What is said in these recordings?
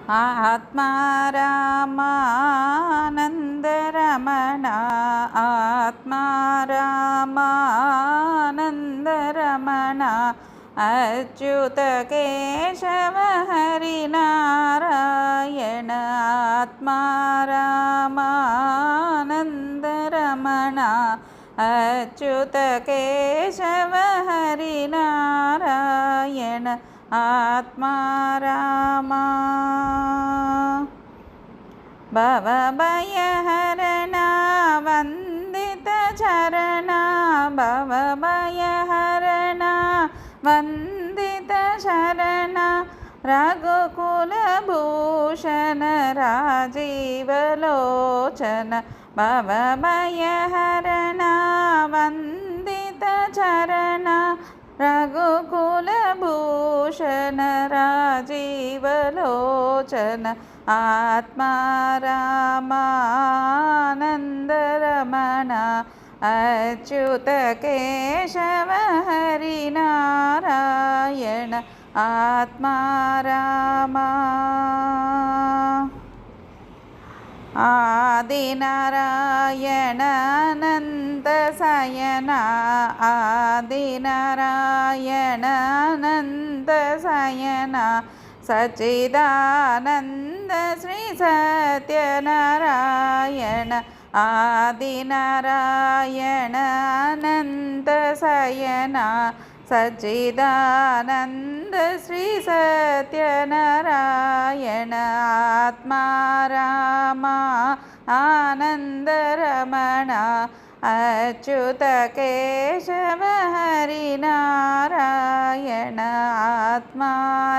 आत्मा रामानन्दरमण आत्मा रामानन्दरमण अच्युत केशव हरिनारायण आत्मा रामानन्दरमण अच्युत केशव हरिनारायण आत्मा रामा भवभयहरणा वन्दितचरणा भवभयहरणा वन्दितचरणा रघुकुलभूषण राजीवलोचन भवभयहरणा वन्दितचरणा रघुकुलभूषण राजीवलोचन आत्मा रामानन्दरमण अच्युत केशव हरिनारायण आत्मा रामा आदिनारायण अनन्तशयन आदिनारायण अनन्तशयन सच्चिदानन्द श्री सत्यनारायण आदिनारायण अनन्तशयन सच्चिदानन्द श्री सत्यनारायण आत्मा रामा आनन्दरमण अच्युत केशव हरिनारायण आत्मा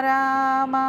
रामा।